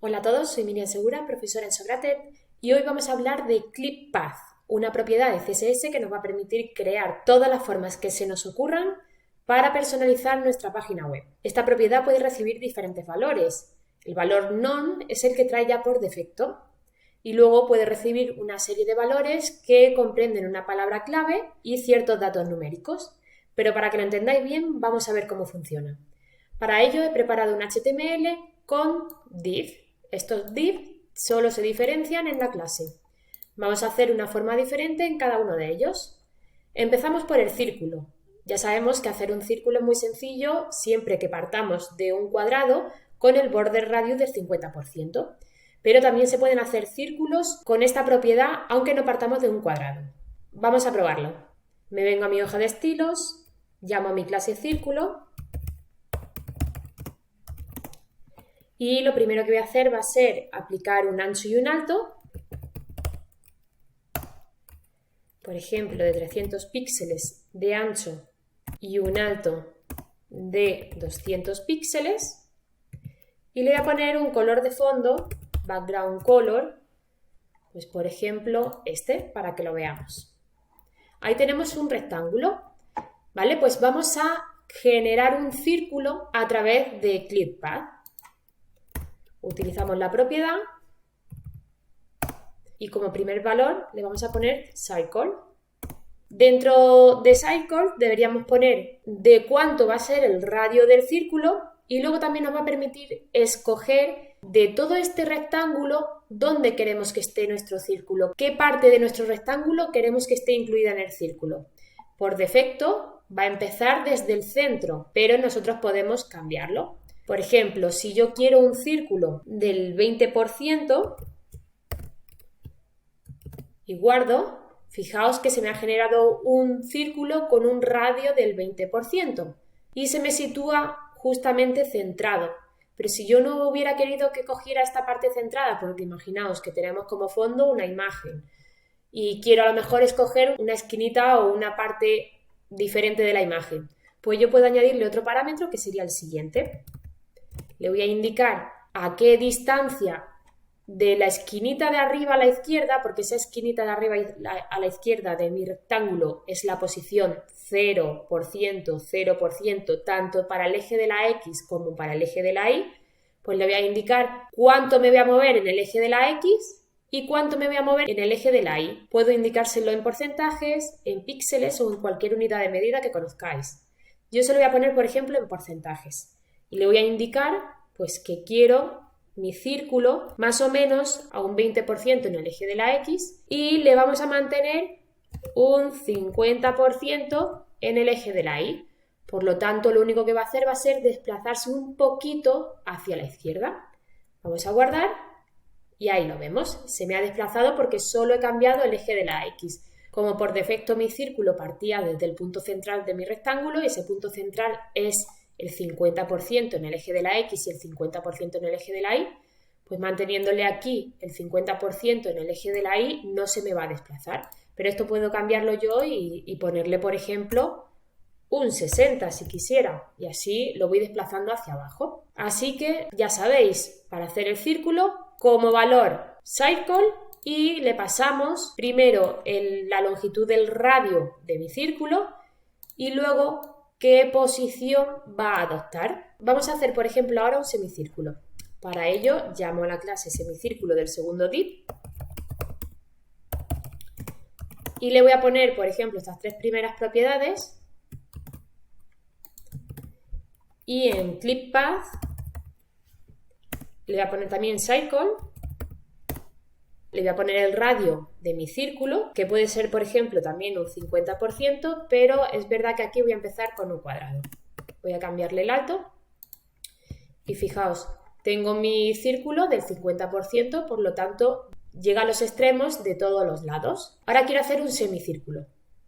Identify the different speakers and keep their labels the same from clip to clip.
Speaker 1: Hola a todos, soy Miriam Segura, profesora en Socrates, y hoy vamos a hablar de ClipPath, una propiedad de CSS que nos va a permitir crear todas las formas que se nos ocurran para personalizar nuestra página web. Esta propiedad puede recibir diferentes valores. El valor none es el que trae ya por defecto y luego puede recibir una serie de valores que comprenden una palabra clave y ciertos datos numéricos. Pero para que lo entendáis bien, vamos a ver cómo funciona. Para ello he preparado un HTML con div. Estos div solo se diferencian en la clase. Vamos a hacer una forma diferente en cada uno de ellos. Empezamos por el círculo. Ya sabemos que hacer un círculo es muy sencillo siempre que partamos de un cuadrado con el border radius del 50%. Pero también se pueden hacer círculos con esta propiedad aunque no partamos de un cuadrado. Vamos a probarlo. Me vengo a mi hoja de estilos, llamo a mi clase círculo y lo primero que voy a hacer va a ser aplicar un ancho y un alto, por ejemplo de 300 píxeles de ancho y un alto de 200 píxeles, y le voy a poner un color de fondo, background color, pues por ejemplo este, para que lo veamos. Ahí tenemos un rectángulo, ¿vale? Pues vamos a generar un círculo a través de ClipPath. Utilizamos la propiedad y como primer valor le vamos a poner Circle. Dentro de Circle deberíamos poner de cuánto va a ser el radio del círculo y luego también nos va a permitir escoger de todo este rectángulo dónde queremos que esté nuestro círculo, qué parte de nuestro rectángulo queremos que esté incluida en el círculo. Por defecto va a empezar desde el centro, pero nosotros podemos cambiarlo. Por ejemplo, si yo quiero un círculo del 20% y guardo, fijaos que se me ha generado un círculo con un radio del 20% y se me sitúa justamente centrado. Pero si yo no hubiera querido que cogiera esta parte centrada, porque imaginaos que tenemos como fondo una imagen y quiero a lo mejor escoger una esquinita o una parte diferente de la imagen, pues yo puedo añadirle otro parámetro que sería el siguiente. Le voy a indicar a qué distancia de la esquinita de arriba a la izquierda, porque esa esquinita de arriba a la izquierda de mi rectángulo es la posición 0%, 0%, tanto para el eje de la X como para el eje de la Y, pues le voy a indicar cuánto me voy a mover en el eje de la X y cuánto me voy a mover en el eje de la Y. Puedo indicárselo en porcentajes, en píxeles o en cualquier unidad de medida que conozcáis. Yo se lo voy a poner, por ejemplo, en porcentajes. Y le voy a indicar pues que quiero mi círculo más o menos a un 20% en el eje de la X y le vamos a mantener un 50% en el eje de la Y. Por lo tanto, lo único que va a hacer va a ser desplazarse un poquito hacia la izquierda. Vamos a guardar y ahí lo vemos. Se me ha desplazado porque solo he cambiado el eje de la X. Como por defecto mi círculo partía desde el punto central de mi rectángulo y ese punto central es el 50% en el eje de la X y el 50% en el eje de la Y, pues manteniéndole aquí el 50% en el eje de la Y no se me va a desplazar. Pero esto puedo cambiarlo yo y ponerle, por ejemplo, un 60 si quisiera, y así lo voy desplazando hacia abajo. Así que ya sabéis, para hacer el círculo, como valor Circle, y le pasamos primero la longitud del radio de mi círculo y luego qué posición va a adoptar. Vamos a hacer, por ejemplo, ahora un semicírculo. Para ello, llamo a la clase semicírculo del segundo div y le voy a poner, por ejemplo, estas tres primeras propiedades y en ClipPath le voy a poner también Circle. Le voy a poner el radio de mi círculo, que puede ser, por ejemplo, también un 50%, pero es verdad que aquí voy a empezar con un cuadrado. Voy a cambiarle el alto y fijaos, tengo mi círculo del 50%, por lo tanto, llega a los extremos de todos los lados. Ahora quiero hacer un semicírculo.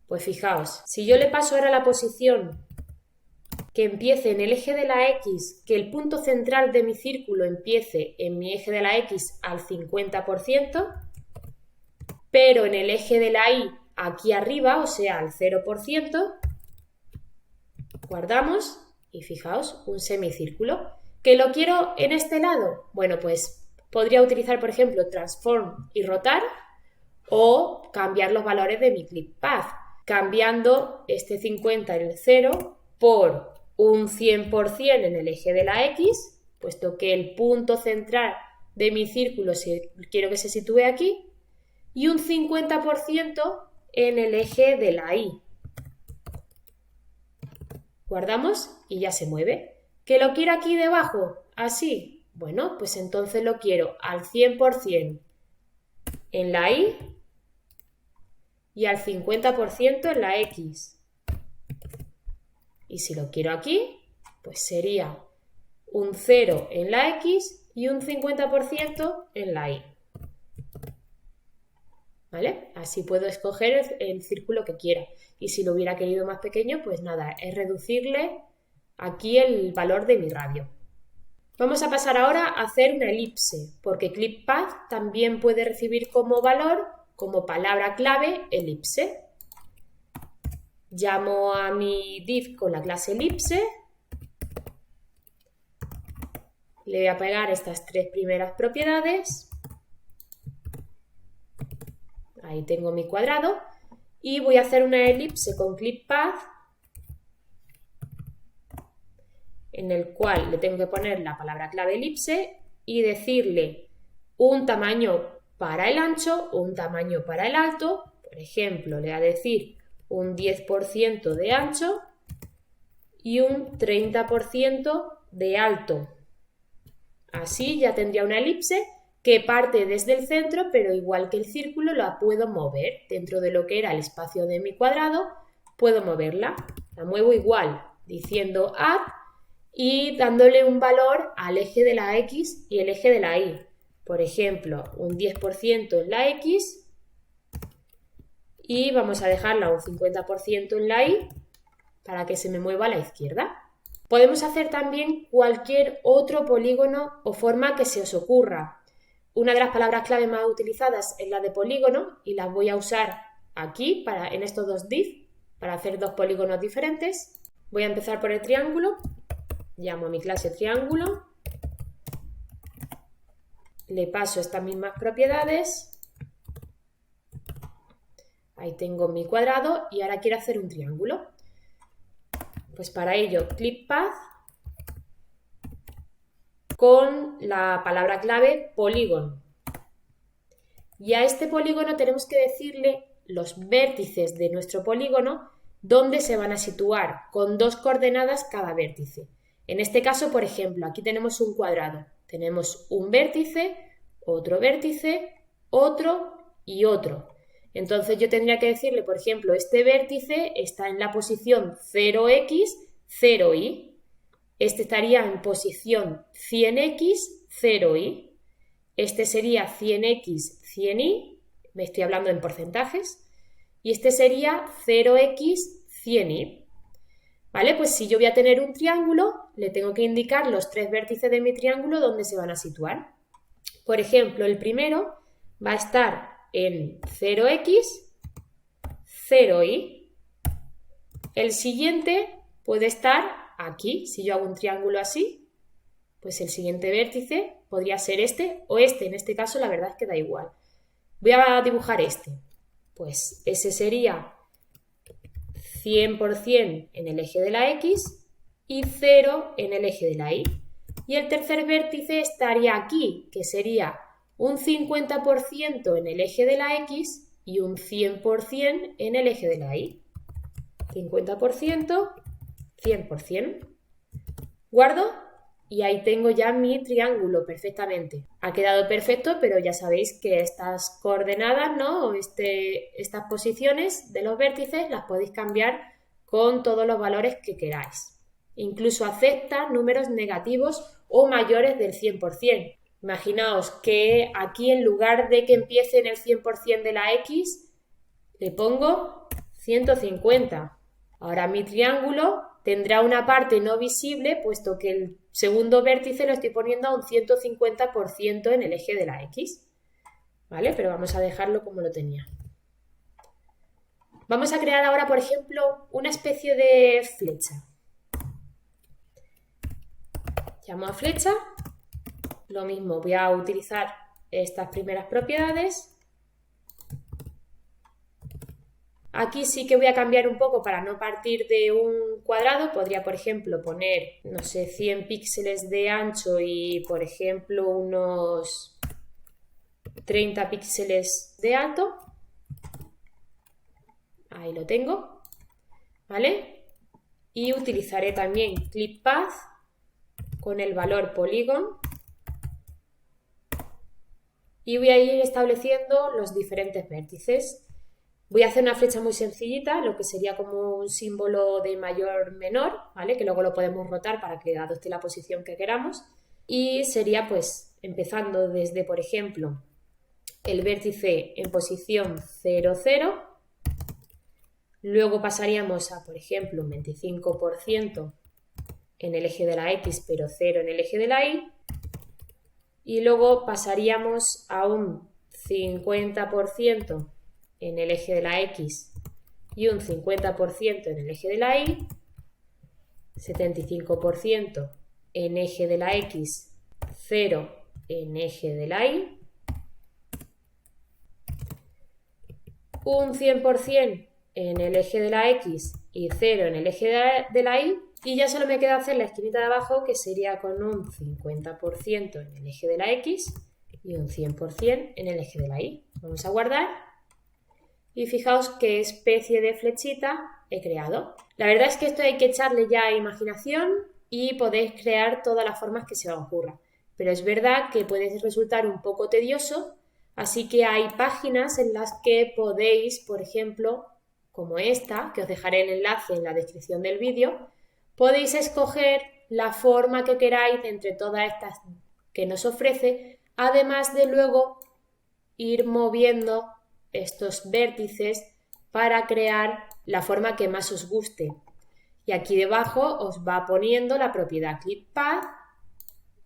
Speaker 1: Pues fijaos, si yo le paso ahora la posición que empiece en el eje de la X, que el punto central de mi círculo empiece en mi eje de la X al 50%, pero en el eje de la Y aquí arriba, o sea, al 0%, guardamos Y fijaos, un semicírculo. ¿Que lo quiero en este lado? Bueno, pues podría utilizar, por ejemplo, transform y rotar o cambiar los valores de mi clip path, cambiando este 50 en el 0 por un 100% en el eje de la X, puesto que el punto central de mi círculo quiero que se sitúe aquí, y un 50% en el eje de la Y. Guardamos y ya se mueve. ¿Que lo quiero aquí debajo? ¿Así? Bueno, pues entonces lo quiero al 100% en la Y y al 50% en la X. Y si lo quiero aquí, pues sería un 0 en la X y un 50% en la Y. ¿Vale? Así puedo escoger el círculo que quiera. Y si lo hubiera querido más pequeño, pues nada, es reducirle aquí el valor de mi radio. Vamos a pasar ahora a hacer una elipse, porque ClipPath también puede recibir como valor, como palabra clave, elipse. Llamo a mi div con la clase elipse. Le voy a pegar estas tres primeras propiedades. Ahí tengo mi cuadrado. Y voy a hacer una elipse con ClipPath, en el cual le tengo que poner la palabra clave elipse y decirle un tamaño para el ancho, un tamaño para el alto. Por ejemplo, le voy a decir un 10% de ancho y un 30% de alto. Así ya tendría una elipse que parte desde el centro, pero igual que el círculo la puedo mover. Dentro de lo que era el espacio de mi cuadrado, puedo moverla. La muevo igual, diciendo add y dándole un valor al eje de la X y el eje de la Y. Por ejemplo, un 10% en la X y vamos a dejarla un 50% en la Y para que se me mueva a la izquierda. Podemos hacer también cualquier otro polígono o forma que se os ocurra. Una de las palabras clave más utilizadas es la de polígono y las voy a usar aquí en estos dos div para hacer dos polígonos diferentes. Voy a empezar por el triángulo. Llamo a mi clase triángulo. Le paso estas mismas propiedades. Ahí tengo mi cuadrado y ahora quiero hacer un triángulo. Pues para ello, ClipPath con la palabra clave polígono. Y a este polígono tenemos que decirle los vértices de nuestro polígono, dónde se van a situar, con dos coordenadas cada vértice. En este caso, por ejemplo, aquí tenemos un cuadrado. Tenemos un vértice, otro y otro. Entonces yo tendría que decirle, por ejemplo, este vértice está en la posición 0x, 0y. Este estaría en posición 100x, 0y. Este sería 100x, 100y. Me estoy hablando en porcentajes. Y este sería 0x, 100y. ¿Vale? Pues si yo voy a tener un triángulo, le tengo que indicar los tres vértices de mi triángulo donde se van a situar. Por ejemplo, el primero va a estar en 0x, 0y. El siguiente puede estar aquí. Si yo hago un triángulo así, pues el siguiente vértice podría ser este o este. En este caso, la verdad es que da igual. Voy a dibujar este. Pues ese sería 100% en el eje de la X y 0 en el eje de la Y. Y el tercer vértice estaría aquí, que sería un 50% en el eje de la X y un 100% en el eje de la Y. 50%, 100%. Guardo y ahí tengo ya mi triángulo perfectamente. Ha quedado perfecto, pero ya sabéis que estas coordenadas, ¿no? O estas posiciones de los vértices las podéis cambiar con todos los valores que queráis. Incluso acepta números negativos o mayores del 100%. Imaginaos que aquí en lugar de que empiece en el 100% de la X, le pongo 150. Ahora mi triángulo tendrá una parte no visible, puesto que el segundo vértice lo estoy poniendo a un 150% en el eje de la X. ¿Vale? Pero vamos a dejarlo como lo tenía. Vamos a crear ahora, por ejemplo, una especie de flecha. Llamo a flecha, lo mismo, voy a utilizar estas primeras propiedades. Aquí sí que voy a cambiar un poco para no partir de un cuadrado. Podría, por ejemplo, poner, no sé, 100 píxeles de ancho y, por ejemplo, unos 30 píxeles de alto. Ahí lo tengo, ¿vale? Y utilizaré también Clip Path con el valor Polygon. Y voy a ir estableciendo los diferentes vértices. Voy a hacer una flecha muy sencillita, lo que sería como un símbolo de mayor-menor, ¿vale? Que luego lo podemos rotar para que adopte la posición que queramos. Y sería pues empezando desde, por ejemplo, el vértice en posición 0, 0. Luego pasaríamos a, por ejemplo, un 25% en el eje de la X, pero 0 en el eje de la Y. Y luego pasaríamos a un 50% en el eje de la X y un 50% en el eje de la Y, 75% en eje de la X, 0 en eje de la Y, un 100% en el eje de la X y 0 en el eje de la Y, y ya solo me queda hacer la esquinita de abajo, que sería con un 50% en el eje de la X y un 100% en el eje de la Y. Vamos a guardar. Y fijaos qué especie de flechita he creado. La verdad es que esto hay que echarle ya imaginación y podéis crear todas las formas que se os ocurra. Pero es verdad que puede resultar un poco tedioso, así que hay páginas en las que podéis, por ejemplo, como esta, que os dejaré el enlace en la descripción del vídeo, podéis escoger la forma que queráis de entre todas estas que nos ofrece, además de luego ir moviendo estos vértices para crear la forma que más os guste. Y aquí debajo os va poniendo la propiedad Clip Path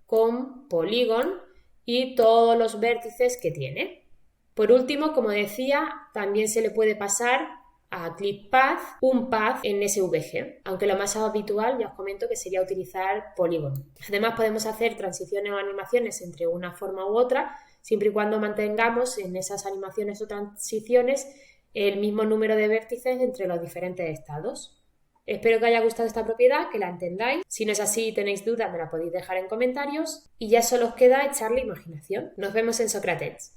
Speaker 1: con Polygon y todos los vértices que tiene. Por último, como decía, también se le puede pasar a Clip Path un path en SVG, aunque lo más habitual, ya os comento, que sería utilizar Polygon. Además, podemos hacer transiciones o animaciones entre una forma u otra, siempre y cuando mantengamos en esas animaciones o transiciones el mismo número de vértices entre los diferentes estados. Espero que os haya gustado esta propiedad, que la entendáis. Si no es así y tenéis dudas, me la podéis dejar en comentarios. Y ya solo os queda echarle imaginación. Nos vemos en Sócrates.